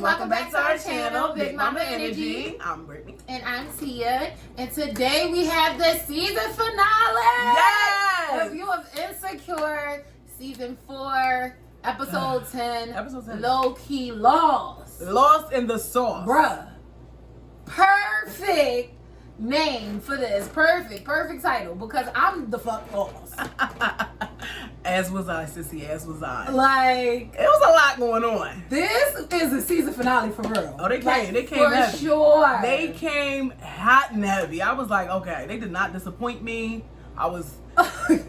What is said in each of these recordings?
welcome back to our channel, Big Mama Energy. I'm Brittany. And I'm Tia. And today we have the season finale. Yes! Review of Insecure, season 4, episode 10. Episode 10. Low Key Lost. Lost in the sauce. Bruh. Perfect name for this. Perfect title. Because I'm the fuck lost. As was I, sissy. As was I. Like, It was a lot going on. this is the season finale for real. Oh, they came. Like, They came for heavy. sure. They came hot and heavy. I was like, okay, they did not disappoint me. I was,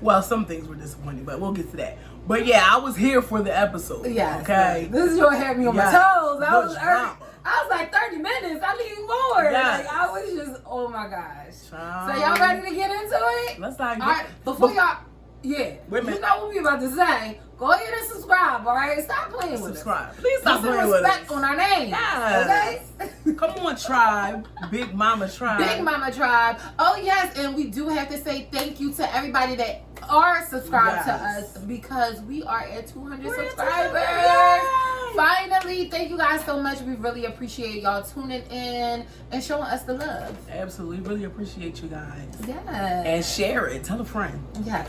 well, some things were disappointing, but we'll get to that. But yeah, I was here for the episode. Yes. Okay. This is what had me on my Yes. toes. Good drama. I was like 30 minutes. I need more. Yes. Like, I was just, oh my gosh. Child. So y'all ready to get into it? Let's not get. All right. Before y'all, yeah. Wait a You minute. know what we about to say. Go ahead and subscribe. All right. Stop playing with us. Subscribe. Please stop Put some playing with respect us. on our name. Yes. Okay. Come on, tribe. Big Mama tribe. Big Mama Tribe. Oh yes, and we do have to say thank you to everybody that are subscribed to Yes. us because we are at 200 We're at subscribers. 200. Yay! Finally, thank you guys so much. We really appreciate y'all tuning in and showing us the love. Absolutely. Really appreciate you guys. Yes. And share it. Tell a friend. Yes.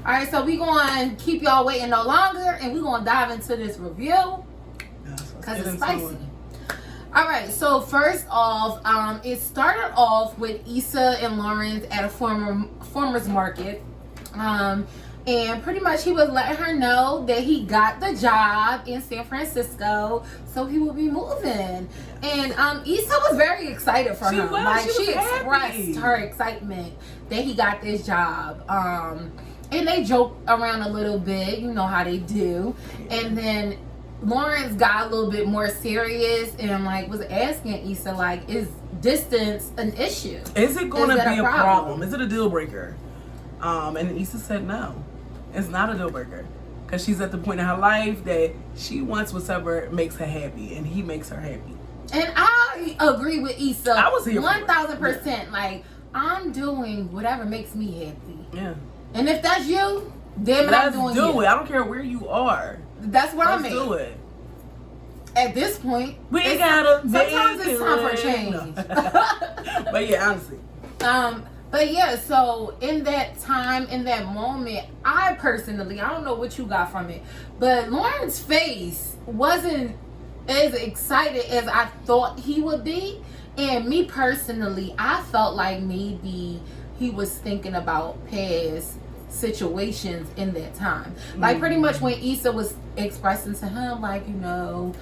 All right, so we going to keep y'all waiting no longer and we going to dive into this review Yes, because let's it's get into spicy. it. All right, so first off, it started off with Issa and Lawrence at a farmer's market, and pretty much he was letting her know that he got the job in San Francisco, so he will be moving. And Issa was very excited for him. Was. Like She she was happy. expressed her excitement that he got this job. And they joked around a little bit, you know how they do, and then Lawrence got a little bit more serious and like was asking Issa like, is distance an issue? Is it going Is to that be a a problem? problem? Is it a deal breaker? And Issa said no. It's not a deal breaker. Because she's at the point in her life that she wants whatever makes her happy. And he makes her happy. And I agree with Issa. I was here for it. 1000%. Like, I'm doing whatever makes me happy. Yeah. And if that's you, then I'm Let's doing do you. it. I don't care where you are. That's where Let's I'm at. do it. At this point, We it's- gotta sometimes make it's time for it. change. No. But yeah, honestly. But yeah, so in that time, in that moment, I personally, I don't know what you got from it, but Lauren's face wasn't as excited as I thought he would be. And me personally, I felt like maybe he was thinking about past situations in that time. Like pretty much when Issa was expressing to him, like, you know,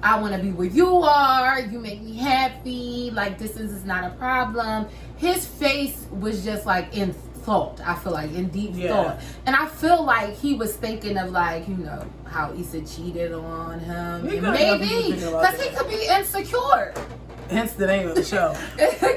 I want to be where you are. You make me happy. Like, distance is not a problem. His face was just like in thought. I feel like in deep thought. And I feel like he was thinking of like, you know, how Issa cheated on him. He And could have been maybe thinking about because he that. could be insecure. Hence the name of the show.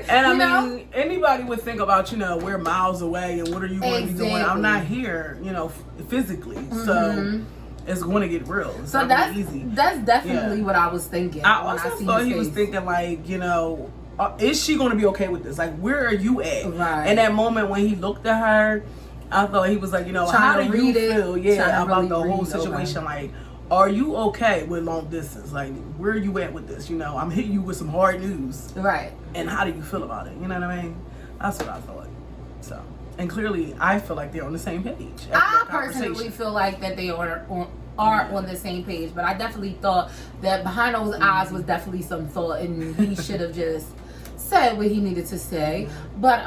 And I You know? mean, anybody would think about, you know, we're miles away and what are you going to be doing? I'm not here, you know, physically. So it's going to get real. It's So not that's really easy. that's definitely Yeah. what I was thinking. I when also seen thought his he was face. thinking, like, you know, is she going to be okay with this? Like, where are you at? Right. And that moment when he looked at her, I thought he was like, you know, Trying how to do you read it, feel? trying Yeah, to about really the whole read, situation. okay. Like, are you okay with long distance? Like, where are you at with this? You know, I'm hitting you with some hard news. Right. And how do you feel about it? You know what I mean? That's what I thought. So, and clearly, I feel like they're on the same page. after I that conversation. personally feel like that they are on the same page, but I definitely thought that behind those eyes was definitely some thought, and he should have just said what he needed to say. But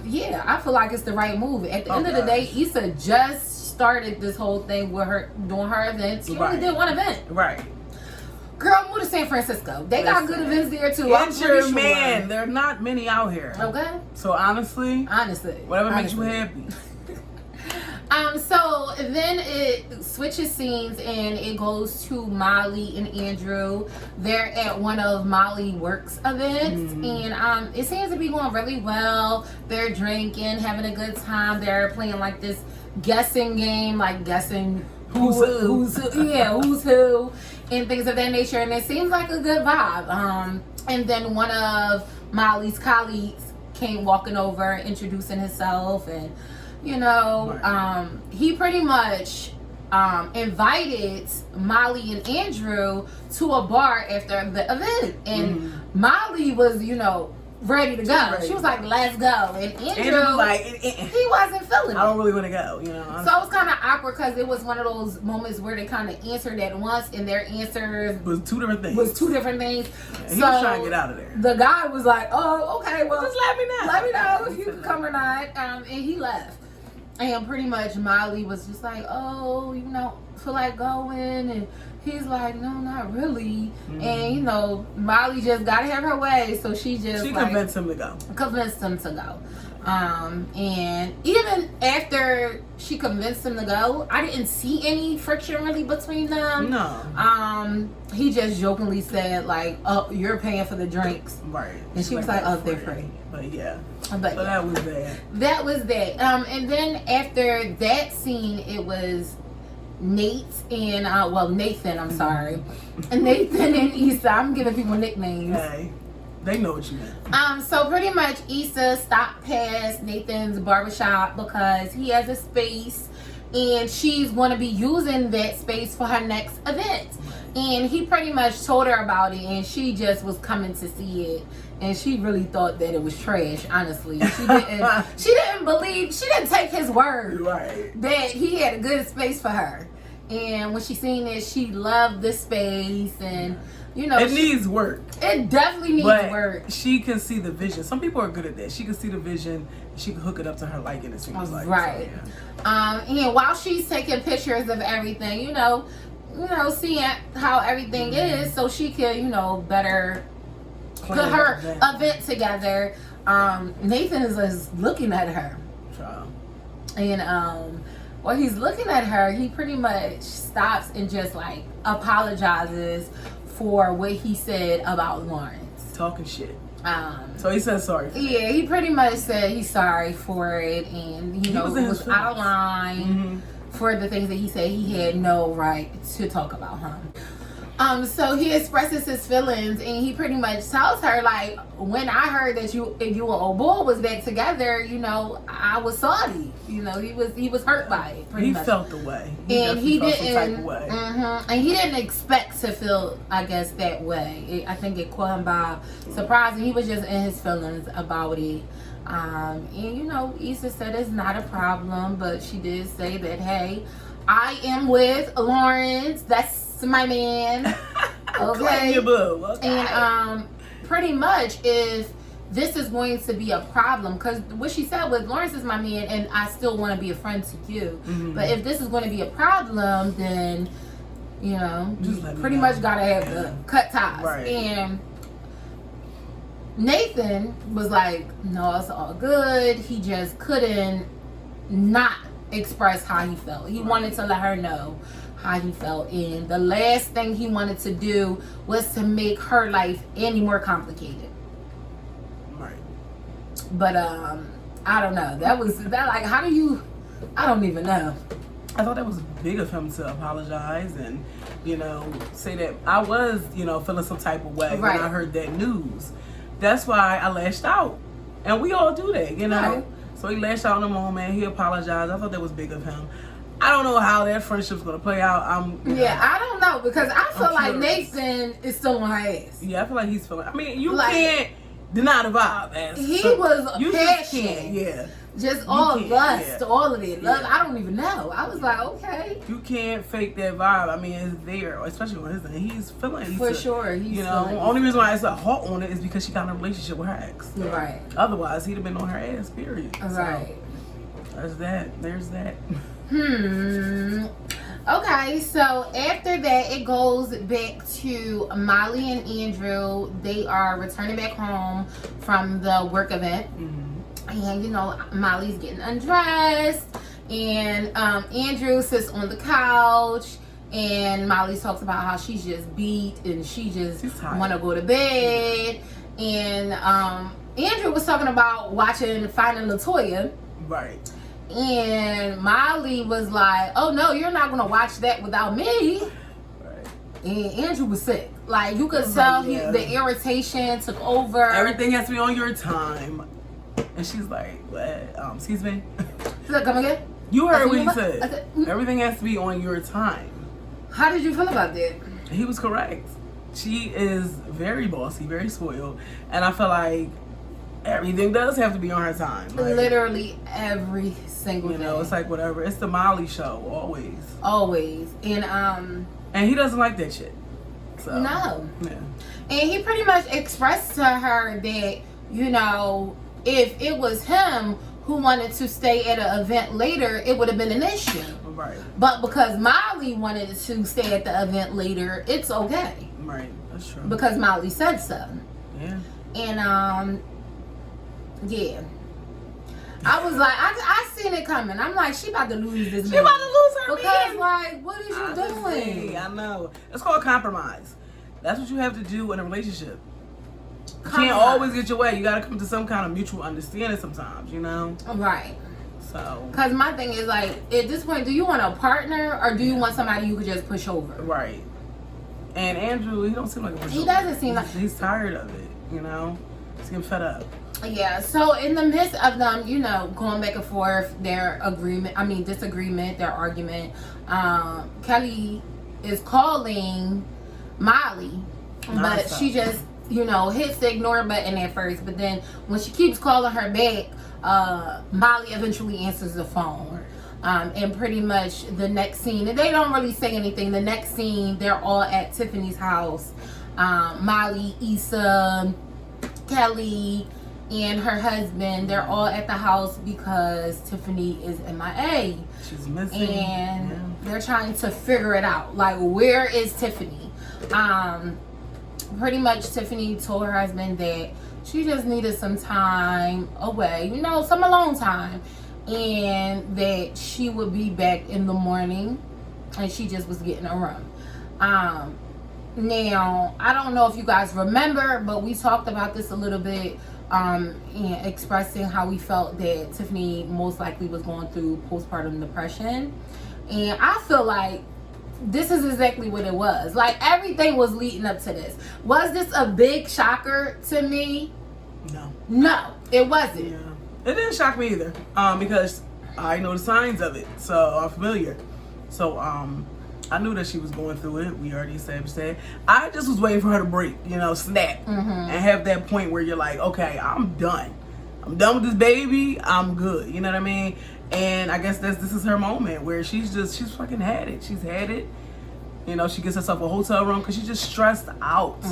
yeah, I feel like it's the right move. At the end of the day, Issa just started this whole thing with her doing her events. She only did one event. Right. Girl, move to San Francisco. They got good events there too. I'm Get pretty your sure. man. There are not many out here. Okay. So honestly, whatever makes you happy. So then it switches scenes and it goes to Molly and Andrew. They're at one of Molly Works events, and it seems to be going really well. They're drinking, having a good time. They're playing like this guessing game, like guessing who's who, and things of that nature. And it seems like a good vibe. And then one of Molly's colleagues came walking over, introducing himself, and you know, he pretty much invited Molly and Andrew to a bar after the event, and Molly was, ready to go. Ready. She was like, "Let's go," and Andrew was like, he wasn't feeling it. I don't really want to go, So it was kind of awkward because it was one of those moments where they kind of answered at once, and their answers was two different things. Yeah, he was trying to get out of there. The guy was like, "Oh, okay, well, just let me know. Let me know if you can come or not." And he left. And pretty much Molly was just like, "Oh, feel like going?" And he's like, "No, not really." And Molly just gotta have her way, so she convinced him to go. And even after she convinced him to go, I didn't see any friction really between them. No. He just jokingly said like, "Oh, you're paying for the drinks." Right. And she was like, "Oh, they're free." But yeah. But so that was that. That was that. And then after that scene, it was Nate and Nathan. I'm sorry, Nathan and Issa. I'm giving people nicknames. Hey, they know what you meant. So pretty much Issa stopped past Nathan's barbershop because he has a space, and she's going to be using that space for her next event. And he pretty much told her about it, and she just was coming to see it. And she really thought that it was trash, honestly. She didn't take his word that he had a good space for her. And when she seen it, she loved the space, and it needs work. It definitely needs work. She can see the vision. Some people are good at that. She can see the vision, and she can hook it up to her liking as soon as like. Right. So, yeah. And while she's taking pictures of everything, seeing how everything is, so she could, better put her event together. Nathan is just looking at her. And while he's looking at her, he pretty much stops and just like apologizes for what he said about Lawrence. Talking shit. So he said sorry. Yeah, he pretty much said he's sorry for it, and it was out of line for the things that he said. He had no right to talk about him. So he expresses his feelings, and he pretty much tells her, like, when I heard that you and old boy was back together, I was salty. He was hurt by it. Pretty much. Felt the way, and he felt some type didn't. of way. And he didn't expect to feel, I guess, that way. I think it caught him by surprise, and he was just in his feelings about it. And Issa said it's not a problem, but she did say that, hey, I am with Lawrence. That's my man. Okay. Your boo. Okay. And pretty much if this is going to be a problem, because what she said was, Lawrence is my man and I still want to be a friend to you, but if this is going to be a problem, then you pretty much gotta have to cut ties. Right. And Nathan was like, no, it's all good. He just couldn't not express how he felt. He wanted to let her know how he felt, and the last thing he wanted to do was to make her life any more complicated. Right. But I don't know. How do you? I don't even know. I thought that was big of him to apologize and say that I was feeling some type of way when I heard that news. That's why I lashed out, and we all do that, Right. So he lashed out in the moment. He apologized. I thought that was big of him. I don't know how that friendship's gonna play out. I don't know, because I feel like Nathan is still on her ass. Yeah, I feel like he's feeling. I mean, you can't deny the vibe. He was passionate. Just all lust, all of it. Love, I don't even know. I was like, okay. You can't fake that vibe. I mean, it's there, especially on his end. He's feeling it. For sure. He's feeling only reason why it's a halt on it is because she got in a relationship with her ex. Right. Otherwise, he'd have been on her ass, period. Right. So, there's that. Okay, so after that, it goes back to Molly and Andrew. They are returning back home from the work event. And, Molly's getting undressed. And Andrew sits on the couch. And Molly talks about how she's just beat and she just want to go to bed. And Andrew was talking about watching Finding LaToya. Right. And Molly was like, oh no, you're not gonna watch that without me. Right. And Andrew was sick. Like, you could tell the irritation took over. Everything has to be on your time. And she's like, what? Excuse me? She's like, come again? You heard what he said. Everything has to be on your time. How did you feel about that? He was correct. She is very bossy, very spoiled, and I feel like everything does have to be on her time. Like, literally every single thing. It's like whatever. It's the Molly show, always. Always. And he doesn't like that shit. So, no. Yeah. And he pretty much expressed to her that, if it was him who wanted to stay at an event later, it would have been an issue. Right. But because Molly wanted to stay at the event later, it's okay. Right. That's true. Because Molly said so. Yeah. And yeah. I was like, I seen it coming. I'm like, she about to lose this. She about to lose her because man. Like, what is you doing? I know. It's called compromise. That's what you have to do in a relationship. You can't always get your way. You got to come to some kind of mutual understanding sometimes, Right. So. Because my thing is like, at this point, do you want a partner or do you want somebody you could just push over? Right. And Andrew, he don't seem like a pushover. He doesn't seem like. He's tired of it, He's getting fed up. Yeah, so in the midst of them, going back and forth, their disagreement, their argument, Kelly is calling Molly, but she just, hits the ignore button at first, but then when she keeps calling her back, Molly eventually answers the phone. And pretty much the next scene, and they don't really say anything, the next scene, they're all at Tiffany's house. Molly, Issa, Kelly, and her husband, they're all at the house because Tiffany is MIA. She's missing. And they're trying to figure it out. Like, where is Tiffany? Pretty much Tiffany told her husband that she just needed some time away, some alone time. And that she would be back in the morning. And she just was getting a room. Now, I don't know if you guys remember, but we talked about this a little bit, and expressing how we felt that Tiffany most likely was going through postpartum depression. And I feel like this is exactly what it was. Like, everything was leading up to this. Was this a big shocker to me? No, it wasn't. Yeah. It didn't shock me either, because I know the signs of it, so I'm familiar. So, I knew that she was going through it. We already established that. I just was waiting for her to break, snap, and have that point where you're like, okay, I'm done. I'm done with this baby. I'm good. You know what I mean? And I guess this is her moment where she's fucking had it. She's had it. She gets herself a hotel room because she's just stressed out.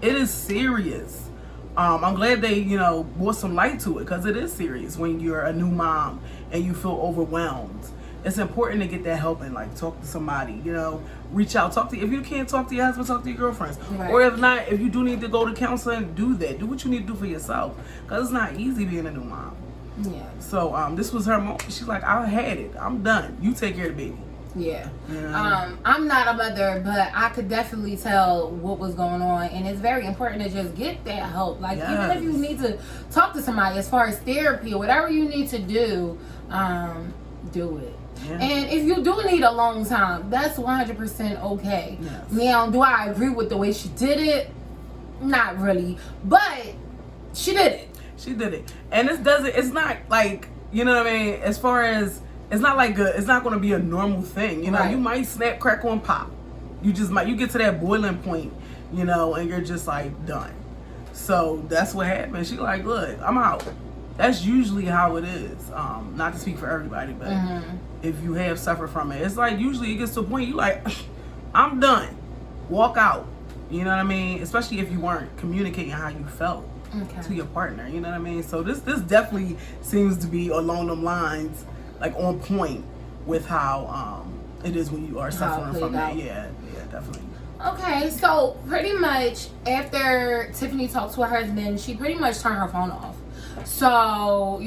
It is serious. I'm glad they, brought some light to it because it is serious when you're a new mom and you feel overwhelmed. It's important to get that help and talk to somebody, reach out, if you can't talk to your husband, talk to your girlfriends. Right. Or if not, if you do need to go to counseling, do that. Do what you need to do for yourself because it's not easy being a new mom. Yeah. So this was her moment. She's like, I had it. I'm done. You take care of the baby. Yeah. I'm not a mother, but I could definitely tell what was going on, and it's very important to just get that help. Like, even if you need to talk to somebody as far as therapy or whatever you need to do, do it. Yeah. And if you do need a long time, that's 100% okay. Yes. Now, do I agree with the way she did it? Not really, but she did it. She did it, and it's not like, what I mean, as far as, it's not like it's not going to be a normal thing. Right. You might snap, crackle, and pop. You get to that boiling point, and you're just like done. So that's what happened. She like, look, I'm out. That's usually how it is. Not to speak for everybody, but if you have suffered from it, it's like usually it gets to a point you like, I'm done. Walk out. You know what I mean? Especially if you weren't communicating how you felt to your partner. You know what I mean? So this definitely seems to be along them lines, like on point with how it is when you are suffering from that. Yeah, definitely. Okay, so pretty much after Tiffany talked to her husband, she pretty much turned her phone off. So,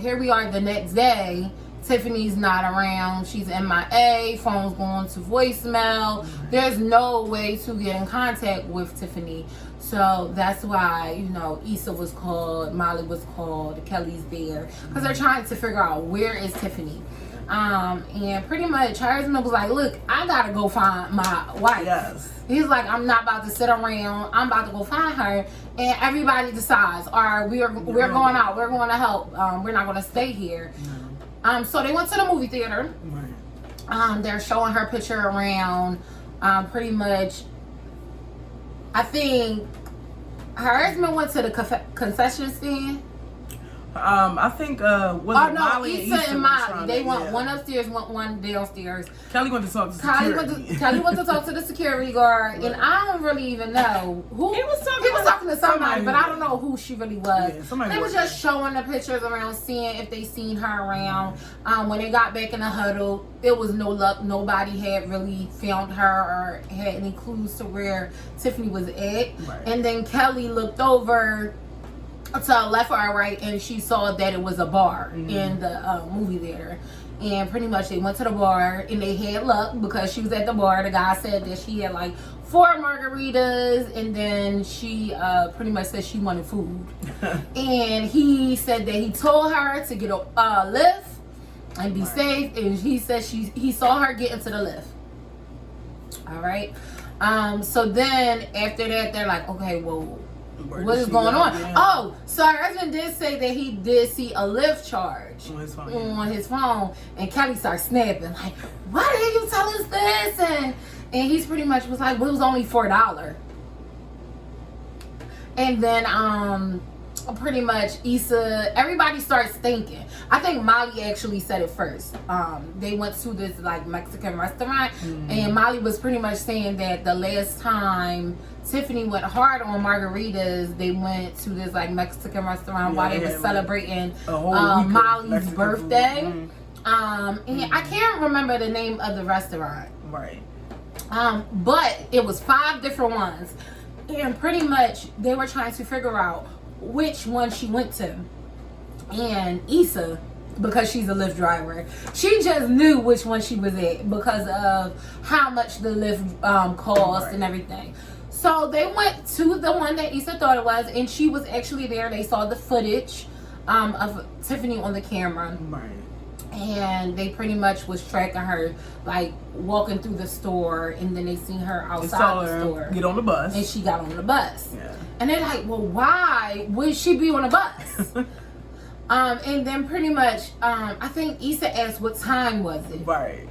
here we are the next day. Tiffany's not around. She's MIA. Phone's going to voicemail. There's no way to get in contact with Tiffany. So that's why, Issa was called, Molly was called, Kelly's there. Because they're trying to figure out where is Tiffany. And pretty much her husband was like, look, I gotta go find my wife. Yes. He's like, I'm not about to sit around. I'm about to go find her. And everybody decides, all right, we're going out. We're going to help. We're not going to stay here. So they went to the movie theater. Right. They're showing her picture around. Pretty much, I think her husband went to the concession stand. I think was it Molly Issa and Molly. They went one upstairs, one downstairs. Kelly went to talk to security. Kelly went to talk to the security guard, and I don't really even know who he was talking to somebody, but I don't know who she really was. Yeah, they was just showing the pictures around, seeing if they seen her around. When they got back in the huddle, it was no luck. Nobody had really found her or had any clues to where Tiffany was at. Right. And then Kelly looked over to the left or right, and she saw that it was a bar in the movie theater. And pretty much they went to the bar, and they had luck because she was at the bar. The guy said that she had like 4 margaritas, and then she pretty much said she wanted food. And he said that he told her to get a lift and be safe, and he said he saw her get into the lift. All right. So then after that, they're like, okay, well, what is going on? Yeah. Oh, so her husband did say that he did see a Lyft charge on his phone, and Kelly started snapping like, "Why did you tell us this?" And he's pretty much was like, "Well, it was only $4." And then pretty much Issa, everybody starts thinking. I think Molly actually said it first. They went to this like Mexican restaurant, and Molly was pretty much saying that the last time Tiffany went hard on margaritas, they went to this like Mexican restaurant while they were celebrating Molly's birthday. And I can't remember the name of the restaurant. Right. But it was 5 different ones, and pretty much they were trying to figure out which one she went to. And Issa, because she's a Lyft driver, she just knew which one she was at because of how much the Lyft cost and everything. So they went to the one that Issa thought it was, and she was actually there. They saw the footage of Tiffany on the camera. Right. And they pretty much was tracking her, like walking through the store, and then they seen her outside the store. Get on the bus. And she got on the bus. Yeah. And they're like, well, why would she be on a bus? And then pretty much, I think Issa asked what time was it. Right.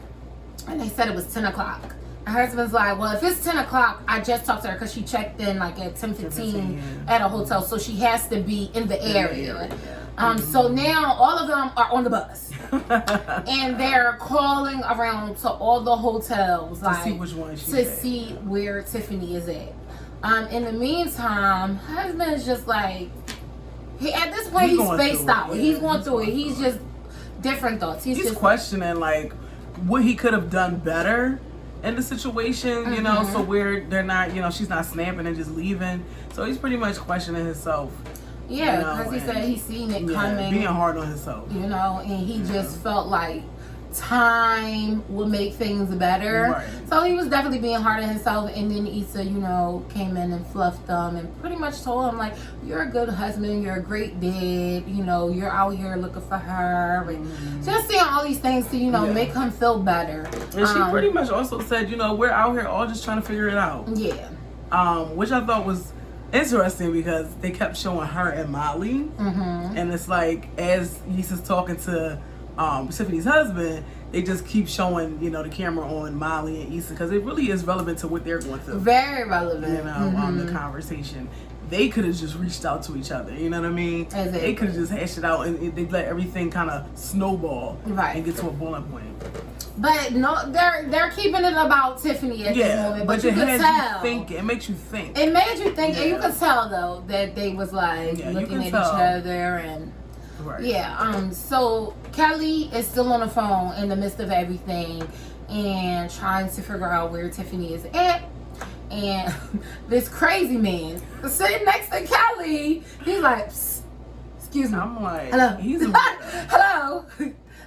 And they said it was 10 o'clock. Her husband's like, well, if it's 10 o'clock, I just talked to her because she checked in like at 10:15 at a hotel, so she has to be in the area. So now all of them are on the bus. And they're calling around to all the hotels to see which one she's to see where Tiffany is at. In the meantime, husband is just like, at this point he's spaced out. He's going through it. He's just different thoughts. He's just questioning like what he could have done better in the situation, you know, so where they're not, you know, she's not snapping and just leaving. So he's pretty much questioning himself. Yeah, because he said he's seen it coming. Being hard on himself. You know, and he just felt like time would make things better. Right. So he was definitely being hard on himself. And then Issa, you know, came in and fluffed them and pretty much told him, like, you're a good husband, you're a great dad, you know, you're out here looking for her. And just saying all these things to, you know, make him feel better. And she pretty much also said, you know, we're out here all just trying to figure it out. Yeah. Which I thought was interesting because they kept showing her and Molly. And it's like, as Issa's talking to Tiffany's husband, they just keep showing, you know, the camera on Molly and Issa because it really is relevant to what they're going through. Very relevant. You know, the conversation. They could have just reached out to each other. You know what I mean? Exactly. They could have just hashed it out and they let everything kind of snowball and get to a boiling point. But no, they're keeping it about Tiffany at this moment. But you can tell. It makes you think. It made you think, and you could tell though that they was like looking at each other and. Right. Yeah. So Kelly is still on the phone in the midst of everything and trying to figure out where Tiffany is at. And this crazy man sitting next to Kelly, he's like, psst, excuse me. I'm like, hello. He's a hello.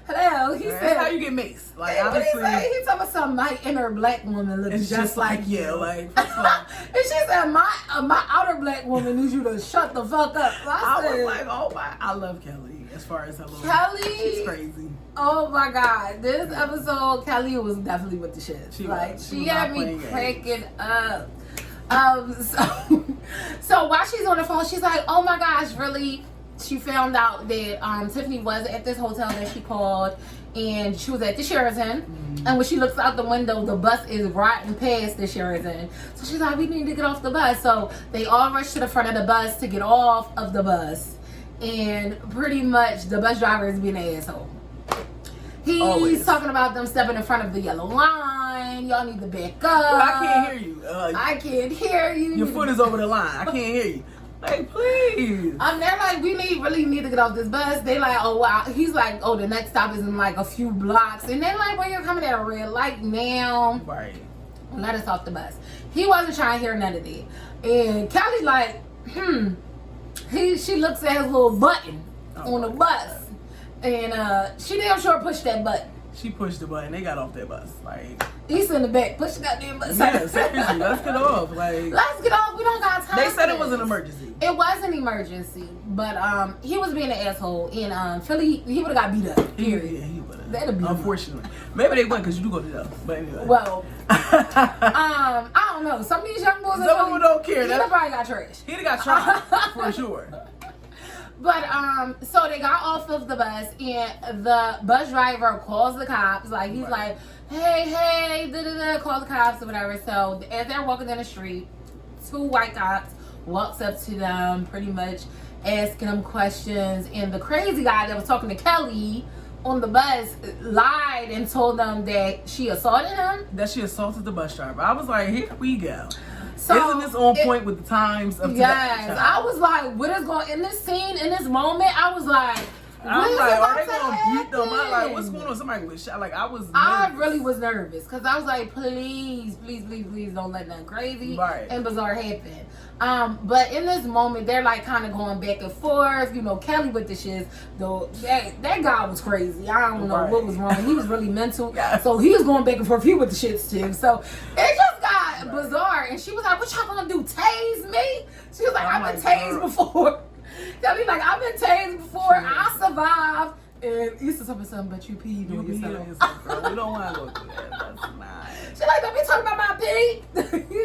Hello. He said, that's how you get maced. Like, obviously. He told me something, my inner black woman looks just like you. Yeah, like, and she said, my outer black woman needs you to shut the fuck up. So I was like, oh my, I love Kelly as far as her little. Kelly. She's crazy. Oh my God. This episode, Kelly was definitely with the shit. She had me cracking up. So while she's on the phone, she's like, oh my gosh, really? she found out that Tiffany was at this hotel that she called, and she was at the Sheraton. And when she looks out the window, the bus is riding past the Sheraton. So she's like, we need to get off the bus. So they all rush to the front of the bus to get off of the bus. And pretty much the bus driver is being an asshole. He's talking about them stepping in front of the yellow line. Y'all need to back up. Well, I can't hear you. I can't hear you. Your foot is over the line. I can't hear you. Like, please. They're like, we really need to get off this bus. They like, oh wow. He's like, oh, the next stop is in like a few blocks. And they're like, well, you're coming at a red light now. Right. Let us off the bus. He wasn't trying to hear none of that. And Kelly like, she looks at his little button on the bus. And she damn sure pushed that button. She pushed the button. They got off that bus. Like, he's in the back. Push the goddamn button. Yeah, seriously. Let's get off. Like, let's get off. We don't got time. They said it was an emergency. It was an emergency, but he was being an asshole. And Philly, he would have got beat up. Period. Yeah, he would have. That'd be unfortunately. Maybe they went because you do go to jail. But anyway. Well, I don't know. Some of these young boys, some people don't care. He probably got trashed. He got trashed for sure. But so they got off of the bus, and the bus driver calls the cops. Like, he's like, hey, call the cops or whatever. So as they're walking down the street, 2 white cops walks up to them, pretty much asking them questions. And the crazy guy that was talking to Kelly on the bus lied and told them that she assaulted him. That she assaulted the bus driver. I was like, here we go. So, isn't this on point with the times of today? Yes, I was like, what is going in this scene, in this moment? I was like, I'm like, are they gonna beat them? I'm like, what's going on? Somebody was shot. Like, I really was nervous because I was like, please don't let nothing crazy and bizarre happen. But in this moment, they're like kind of going back and forth. You know, Kelly with the shits. Though that guy was crazy. I don't know what was wrong. He was really mental. So he was going back and forth. He with the shits too. So it just got bizarre. And she was like, what y'all gonna do? Tase me? She was like, I've been tased before. Kelly like, I've been tased before. I survived. And Issa told me something, but you peed on yourself. Bro. We don't want to go through that. That's not. She like, don't be talking about my pee.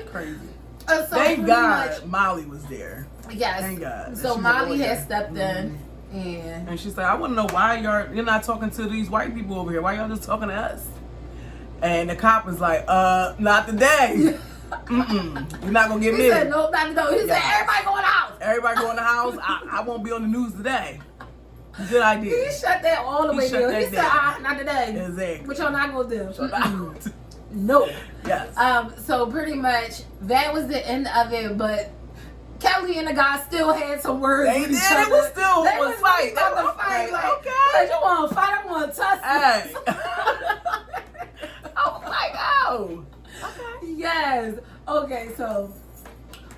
Crazy. So thank God Molly was there. Yes. Thank God. So Molly had stepped in. And she's like, I want to know why you're not talking to these white people over here. Why y'all just talking to us? And the cop was like, not today. You're not going to get me. He said, no, not today. He said, everybody going out. Everybody going to the house. I won't be on the news today. Good idea. He shut that all the way down. He said, not today. Exactly. What y'all not going to do? No. Yes. So pretty much that was the end of it, but Kelly and the guy still had some words with each other. They was still they was fight. They was fight. Like, okay. You want to fight? I'm going to tussle. Hey. I was like, oh. Okay. Yes. Okay, so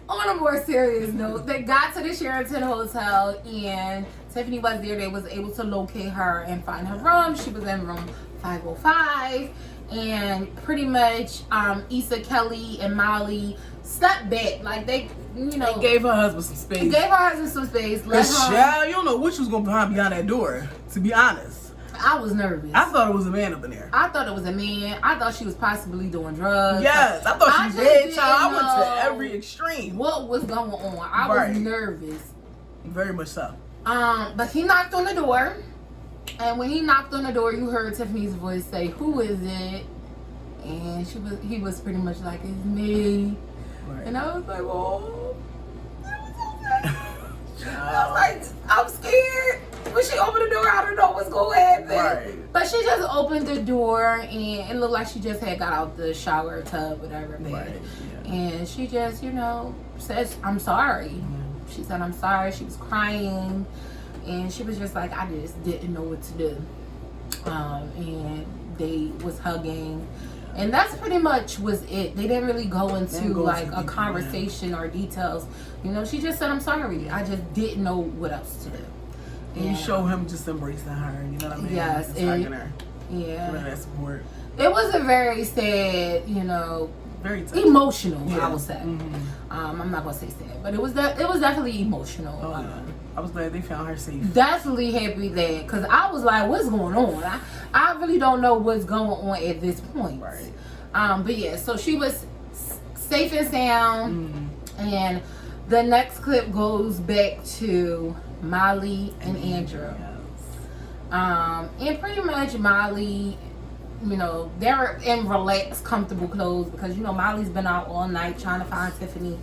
on a more serious note, they got to the Sheraton Hotel and Tiffany was there. They was able to locate her and find her room. She was in room 505. And pretty much Issa, Kelly, and Molly stepped back. Like, they gave her husband some space. You don't know what was going to behind that door, to be honest. I was nervous. I thought it was a man up in there. I thought it was a man. I thought she was possibly doing drugs. Yes, I thought she was dead, child. I went to every extreme. What was going on? I was nervous. Very much so. But he knocked on the door. And when he knocked on the door, you heard Tiffany's voice say, who is it? And he was pretty much like, it's me. Right. And I was like, oh. I was like, I'm scared. When she opened the door, I don't know what's going to happen. Right. But she just opened the door, and it looked like she just had got out the shower tub, whatever. Right. Yeah. And she just, says, I'm sorry. Mm-hmm. She said, I'm sorry. She was crying. And she was just like, I just didn't know what to do. And they was hugging. And that's pretty much was it. They didn't really go into a conversation or details. She just said, I'm sorry. I just didn't know what else to do. And you show him just embracing her. You know what I mean? Yes. Just hugging her. Yeah. Giving her that support. It was a very sad, very tough. Emotional, I would say. Mm-hmm. I'm not going to say sad, but it was definitely emotional. Oh, yeah. I was glad they found her safe. Definitely happy that, because I was like, what's going on? I really don't know what's going on at this point. Right. But yeah, so she was safe and sound. And the next clip goes back to Molly and Andrew. And pretty much Molly, you know, they're in relaxed, comfortable clothes because, you know, Molly's been out all night trying to find Tiffany.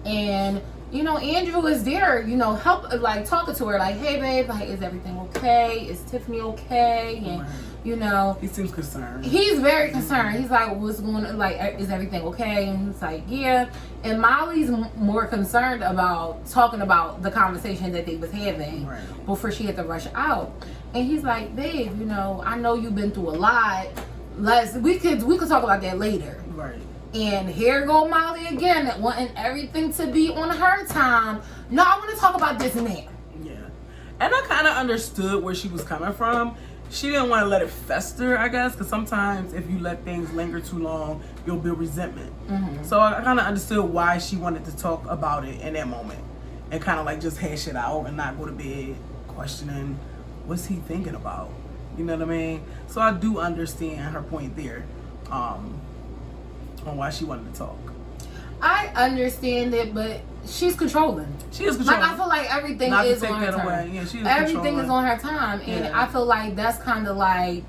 And, you know, Andrew is there, you know, talking to her, like, hey, babe, like, is everything okay? Is Tiffany okay? And, you know, he seems concerned. He's very concerned. He's like, what's going on? Like, is everything okay? And he's like, yeah. And Molly's more concerned about talking about the conversation that they was having before she had to rush out. And he's like, babe, you know, I know you've been through a lot. We could talk about that later. Right. And here go Molly again, wanting everything to be on her time. No, I want to talk about this now. Yeah. And I kind of understood where she was coming from. She didn't want to let it fester, I guess, because sometimes if you let things linger too long, you'll build resentment. Mm-hmm. So I kind of understood why she wanted to talk about it in that moment and kind of like just hash it out and not go to bed questioning what's he thinking about. You know what I mean? So I do understand her point there on why she wanted to talk. I understand it, but she's controlling. She is controlling. Like, I feel like everything is on her time. Yeah, she is everything is on her time. And I feel like that's kind of like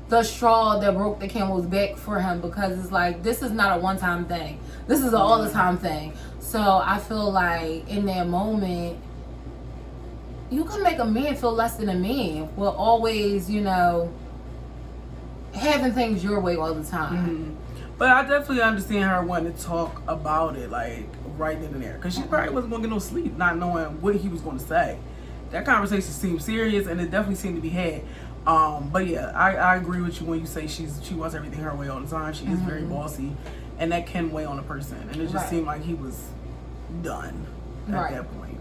the straw that broke the camel's back for him, because it's like, this is not a one-time thing. This is an all-the-time thing. So I feel like in that moment, you can make a man feel less than a man with always, you know, having things your way all the time. Mm-hmm. But I definitely understand her wanting to talk about it, like, right then and there. Because she probably wasn't going to get no sleep, not knowing what he was going to say. That conversation seemed serious, and it definitely seemed to be had. But yeah, I agree with you when you say she wants everything her way all the time. She is very bossy, and that can weigh on a person. And it just seemed like he was done at that point.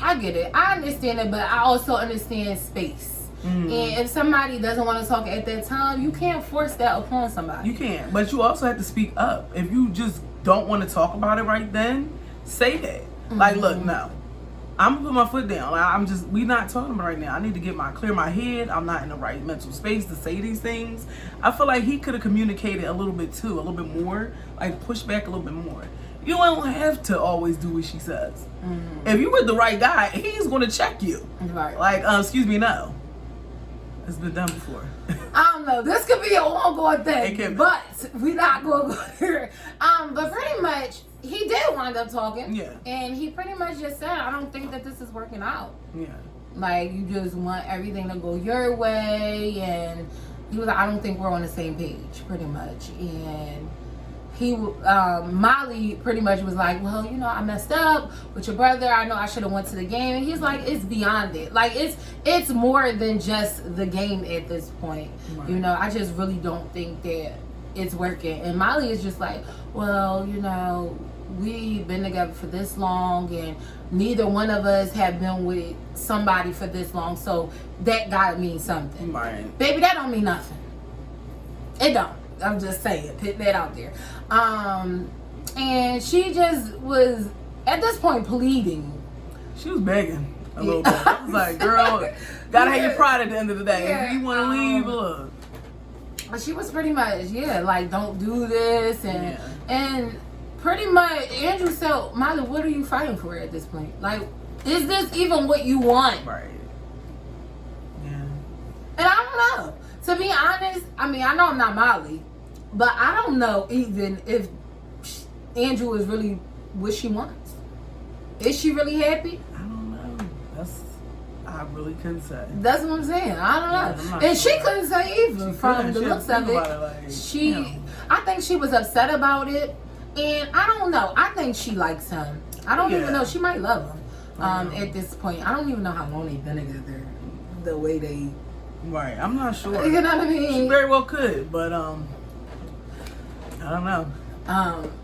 I get it. I understand it, but I also understand space. And if somebody doesn't want to talk at that time, you can't force that upon somebody. You can't, but you also have to speak up. If you just don't want to talk about it right then, say that. Like, look, no, I'm gonna put my foot down. Like, we not talking about it right now. I need to clear my head. I'm not in the right mental space to say these things. I feel like he could have communicated a little bit too, a little bit more, like push back a little bit more. You don't have to always do what she says. If you were the right guy, he's gonna check you. Right. Like, excuse me, no. It's been done before. I don't know. This could be an ongoing thing, but we're not going to go here. But pretty much, he did wind up talking. Yeah. And he pretty much just said, I don't think that this is working out. Yeah. Like, you just want everything to go your way. And he was like, I don't think we're on the same page, pretty much. And Molly pretty much was like, well, you know, I messed up with your brother. I know I should have went to the game. And he's like, it's beyond it. Like, it's more than just the game at this point. Right. You know, I just really don't think that it's working. And Molly is just like, well, you know, we've been together for this long and neither one of us have been with somebody for this long. So that gotta mean something. Right. Baby, that don't mean nothing. It don't. I'm just saying, put that out there. And she just was, at this point, pleading. She was begging a little bit. I was like, girl, gotta have your pride at the end of the day. If you want to leave, look. She was pretty much, like, don't do this. And pretty much, Andrew said, Molly, what are you fighting for at this point? Like, is this even what you want? Right. Yeah. And I don't know. To be honest, I mean, I know I'm not Molly, but I don't know even if Andrew is really what she wants. Is she really happy? I don't know. I really couldn't say. That's what I'm saying. I don't know. And she couldn't say either from the looks of it. I think she was upset about it. And I don't know. I think she likes him. I don't even know. She might love him at this point. I don't even know how long they've been together. The way they... Right. I'm not sure. You know what I mean? She very well could, but I don't know.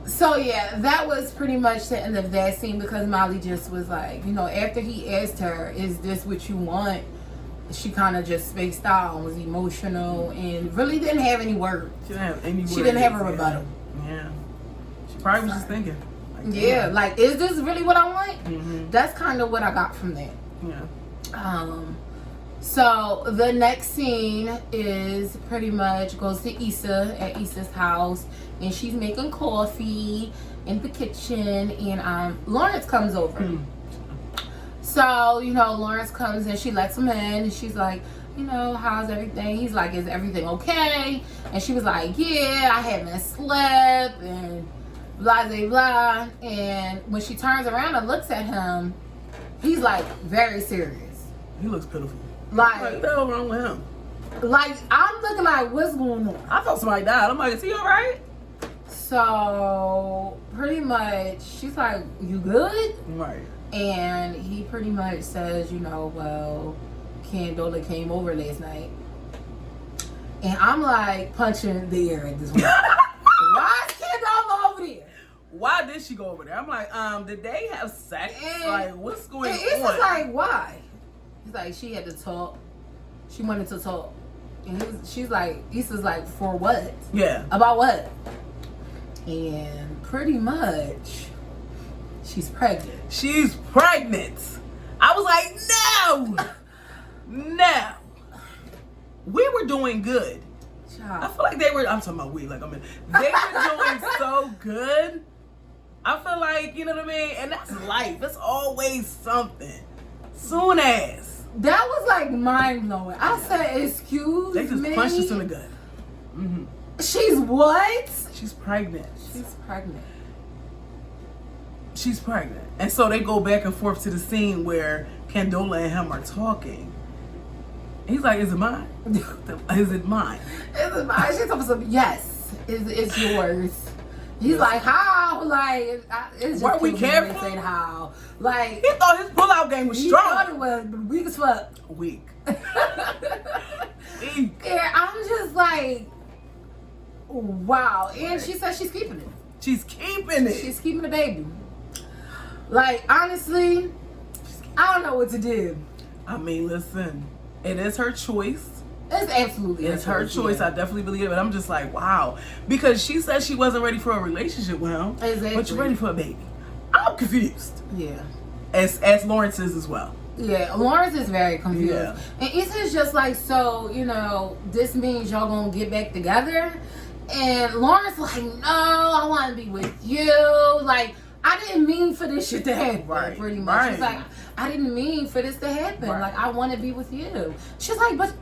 So yeah, that was pretty much the end of that scene, because Molly just was like, you know, after he asked her, is this what you want? She kind of just spaced out and was emotional and really didn't have any words. She didn't have any words. She didn't have a rebuttal. Yeah. She probably was just thinking. Like, like, is this really what I want? Mm-hmm. That's kind of what I got from that. Yeah. So the next scene is pretty much goes to Issa at Issa's house, and she's making coffee in the kitchen, and Lawrence comes over. So, you know, Lawrence comes in, she lets him in, and she's like, you know, how's everything? He's like, is everything okay? And she was like, yeah, I haven't slept, and blah, blah, blah. And when she turns around and looks at him, he's like very serious. He looks pitiful. Like, what the hell wrong with him? Like, I'm looking like, what's going on? I thought somebody died. I'm like, is he all right? So, pretty much, she's like, you good? Right. And he pretty much says, you know, well, Candola came over last night. And I'm like punching the air at this point. Why is Candola over there? Why did she go over there? I'm like, did they have sex? And, like, what's going on? It's just like, why? He's like, she had to talk. She wanted to talk. And she's like, Issa's like, for what? Yeah. About what? And pretty much, she's pregnant. She's pregnant. I was like, no. No. We were doing good. Child. I feel like they were, I'm talking about we, like they were doing so good. I feel like, you know what I mean? And that's life. It's always something. Soon as. That was like mind blowing. I said, excuse me. They just punched us in the gut. Mm-hmm. She's what? She's pregnant. She's pregnant. She's pregnant. And so they go back and forth to the scene where Candola and him are talking. He's like, is it mine? Is it mine? Is it mine? She's talking some, yes, it's yours. He's like, how? Like, it's just weren't we careful? Saying how? Like, he thought his pullout game was strong. He thought it was weak as fuck. Weak. And I'm just like, wow. And she said she's keeping it. She's keeping it. She's keeping the baby. Like, honestly, I don't know what to do. I mean, listen, it is her choice. It's absolutely it's her choice. I definitely believe it. But I'm just like, wow. Because she said she wasn't ready for a relationship with him. Exactly. But you're ready for a baby. I'm confused. Yeah. As Lawrence is as well. Yeah, Lawrence is very confused. Yeah. And Issa's just like, so, you know, this means y'all gonna get back together? And Lawrence like, no, I want to be with you. Like, I didn't mean for this shit to happen, right, pretty much. Right. She's like, I didn't mean for this to happen. Right. Like, I want to be with you. She's like, but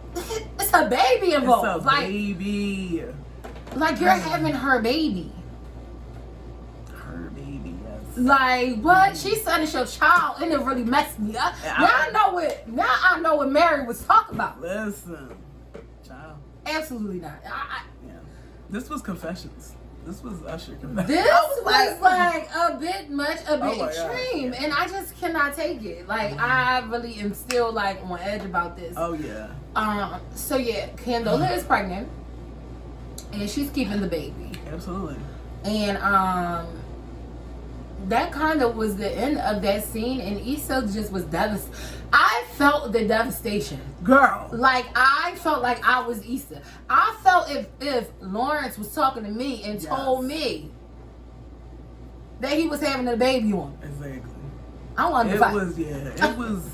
it's a baby involved. It's a baby. Like, you're having her baby. Her baby, yes. Like, what? She said it's your child, and it really messed me up. Now I know what Mary was talking about. Listen, child. Absolutely not. Yeah. This was Confessions. This was Usher Confessions. This was like a bit much, a bit extreme, God. and I just cannot take it. Like, I really am still like on edge about this. Oh yeah. So yeah, Candola is pregnant, and she's keeping the baby. Absolutely. And that kind of was the end of that scene, and Issa just was devastated. I felt the devastation. Girl. Like, I felt like I was Issa. I felt if Lawrence was talking to me and told me that he was having a baby on me. Exactly. I wanted to fight. It was,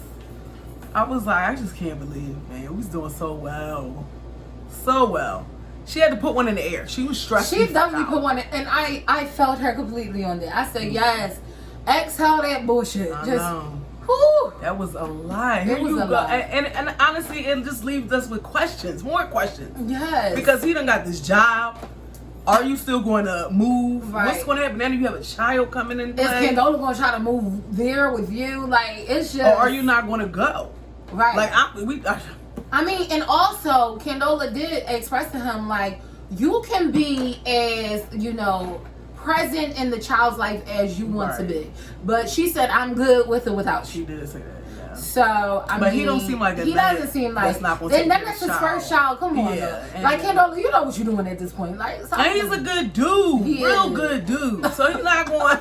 I was like, I just can't believe it, man. We was doing so well. So well. She had to put one in the air. She was stressed. She definitely put one in, and I felt her completely on that. I said, yes, exhale that bullshit. I just, know. whew. That was a lie. It was a lie. And honestly, it just leaves us with questions, more questions. Yes. Because he done got this job. Are you still going to move? Right. What's going to happen? Now you have a child coming in play. Is Candola going to try to move there with you? Like, it's just. Or are you not going to go? Right. Like, I mean, and also, Candola did express to him, like, you can be as, you know, present in the child's life as you want to be. But she said, I'm good with or without you. She did say that, yeah. So, but he don't seem like a he doesn't seem like that's not gonna take that's his first child. Come on, like Candola, you know what you're doing at this point. Like, and he's a good dude, real good dude. So he's not going,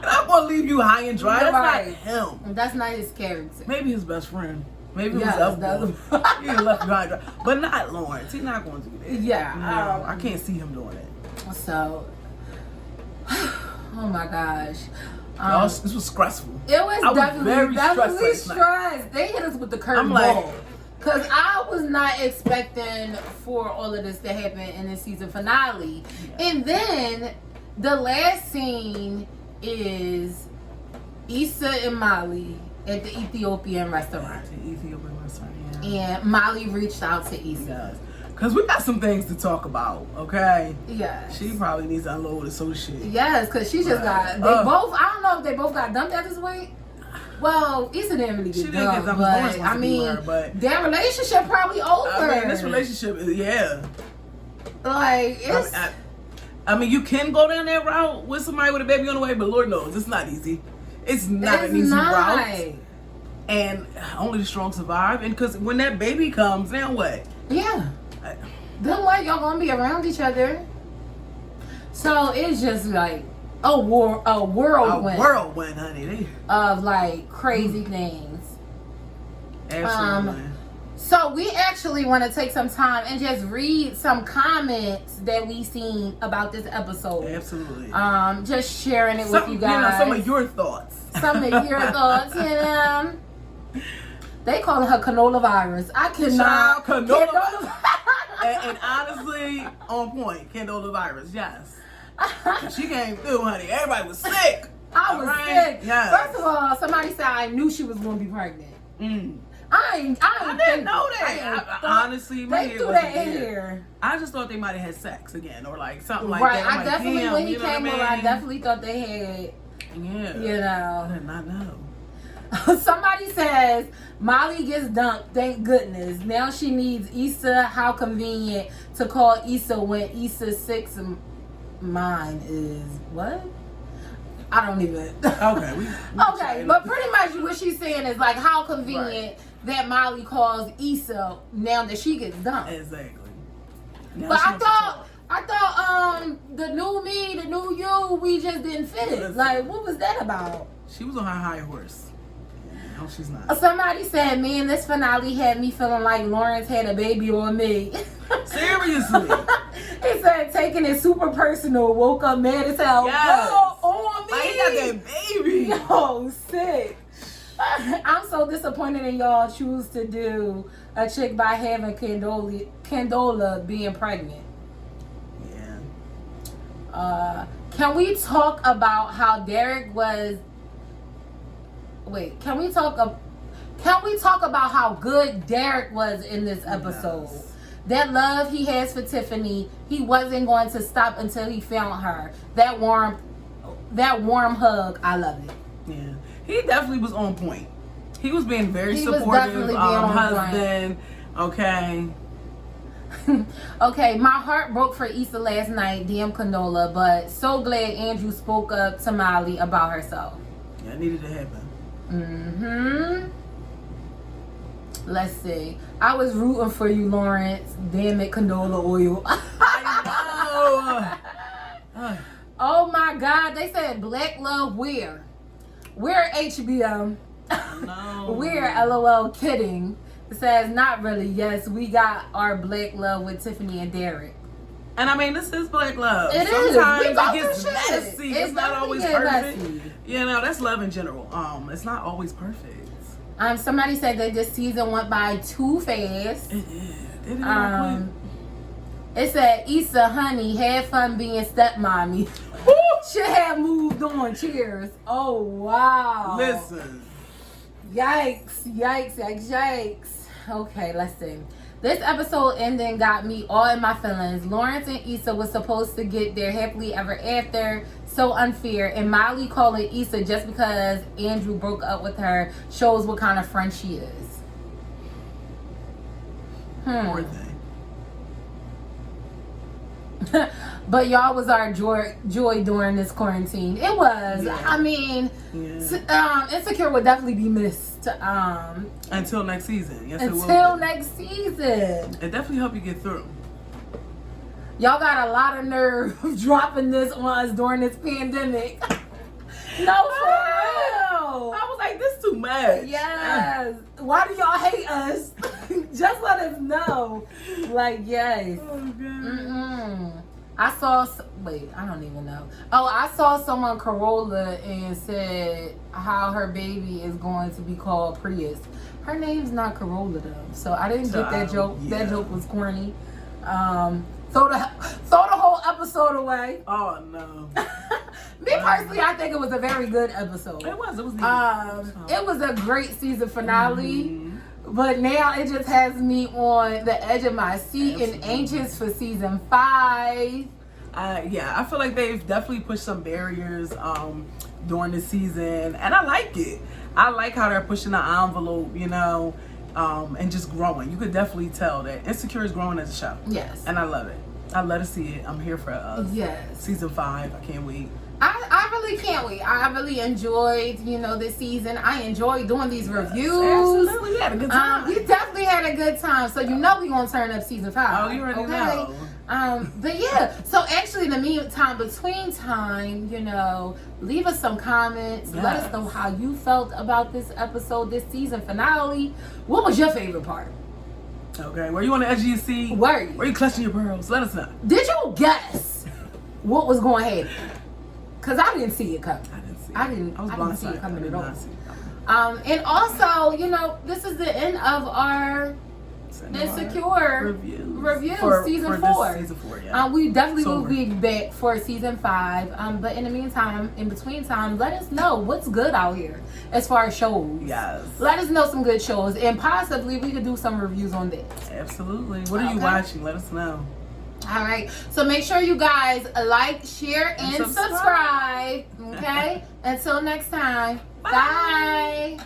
not going to leave you high and dry. That's not him. That's not his character. Maybe his best friend. Maybe it was other. He left you high and dry, but not Lawrence. He's not going to do that. Yeah, no, I can't see him doing it. So, oh my gosh. This was stressful. It was definitely stressed. They hit us with the curtain ball. Because I was not expecting for all of this to happen in the season finale. Yeah. And then the last scene is Issa and Molly at the Ethiopian restaurant. The Ethiopian restaurant, yeah. And Molly reached out to Issa. Yes. Because we got some things to talk about, okay? Yes. She probably needs to unload some shit. Yes, because she just got, both, I don't know if they both got dumped at this point. Well, Issa didn't really get dumped, but I mean, their relationship probably over. I mean, this relationship is, like, it's... I mean, you can go down that route with somebody with a baby on the way, but Lord knows, it's not easy. It's not an easy route. And only the strong survive. And because when that baby comes, then what? Yeah. Then what? Y'all gonna be around each other. So it's just like a whirlwind. A whirlwind, honey. Of like crazy things. Absolutely. So we actually want to take some time and just read some comments that we seen about this episode. Absolutely. Just sharing it with you guys. Some of your thoughts. Some of your thoughts, They calling her canola virus. I cannot. Canola virus. and honestly, on point. Canola virus, yes. She came through, honey. Everybody was sick. I was sick. Yes. First of all, somebody said I knew she was going to be pregnant. I didn't know that. Honestly, they threw that in here. I just thought they might have had sex again or like something like that. Right. I definitely, when he came over, I definitely thought they had. Yeah. You know. I did not know. Somebody says Molly gets dumped. Thank goodness. Now she needs Issa. How convenient to call Issa when Issa's six mine is what? I don't even. Okay. Okay, but pretty much what she's saying is like how convenient that Molly calls Issa now that she gets dumped. Exactly. Now but I thought the new me, the new you, we just didn't fit. Like what was that about? She was on her high horse. No, she's not. Somebody said, man, this finale had me feeling like Lawrence had a baby on me. Seriously. He said, taking it super personal, woke up mad as hell. Yes. On me. Like, he got that baby. Yo, sick. I'm so disappointed in y'all choose to do a chick by having Condola being pregnant. Yeah. Can we talk about how Derek was... Wait, can we talk about how good Derek was in this episode? Yes. That love he has for Tiffany, he wasn't going to stop until he found her. That warm hug, I love it. Yeah, he definitely was on point. He was being very supportive husband. Okay. Okay, my heart broke for Issa last night, damn Condola, but so glad Andrew spoke up to Molly about herself. Yeah, it needed to happen. Let's see. I was rooting for you, Lawrence. Damn it, Condola oil. I know. Oh my God. They said Black Love where? Where HBO? No. Where LOL kidding. It says not really. Yes, we got our Black Love with Tiffany and Derek. And I mean, this is Black Love. Sometimes it gets messy. It's not always perfect. Messy. You know, that's love in general. It's not always perfect. Somebody said that this season went by too fast. It did. It said, Issa, honey, had fun being stepmommy. Should have moved on. Cheers. Oh, wow. Listen. Yikes. Okay, let's see. This episode ending got me all in my feelings. Lawrence and Issa was supposed to get their happily ever after. So unfair. And Molly calling Issa just because Andrew broke up with her shows what kind of friend she is. Poor thing. But y'all was our joy during this quarantine. It was. Yeah. I mean, Insecure would definitely be missed. Until next season. Yes, until next season. It definitely helped you get through. Y'all got a lot of nerve dropping this on us during this pandemic. No, for real. I was like, this too much. Yes. Why do y'all hate us? Just let us know. Like, yes. Oh, God. I don't even know. Oh, I saw someone Corolla and said how her baby is going to be called Prius. Her name's not Corolla though, so I didn't get that joke. Yeah. That joke was corny. Throw the whole episode away. Oh no. Me personally, I think it was a very good episode. It was neat. It was a great season finale. Mm-hmm. But now it just has me on the edge of my seat and anxious for season 5. Yeah, I feel like they've definitely pushed some barriers during the season, and I like it. I like how they're pushing the envelope, you know, and just growing. You could definitely tell that Insecure is growing as a show. Yes. And I love it. I love to see it. I'm here for season 5. I can't wait. I really can't wait. I really enjoyed, this season. I enjoyed doing these reviews. Absolutely, we had a good time. We definitely had a good time. So we're gonna turn up season 5. Oh, you already know. But yeah. So actually, in the meantime, between time, leave us some comments. Yes. Let us know how you felt about this episode, this season finale. What was your favorite part? Okay, were you on the edge of your seat? Were you? Were you clutching your pearls? Let us know. Did you guess what was going to happen? Because I didn't see it coming. I didn't see it coming at all. And also, this is the end of our Insecure review season 4. Season 4, yeah. We definitely will be back for season 5. But in the meantime, in between time, let us know what's good out here as far as shows. Yes. Let us know some good shows, and possibly we could do some reviews on this. Absolutely. What are you watching? Let us know. All right, so make sure you guys like, share, and subscribe. Okay? Until next time. Bye.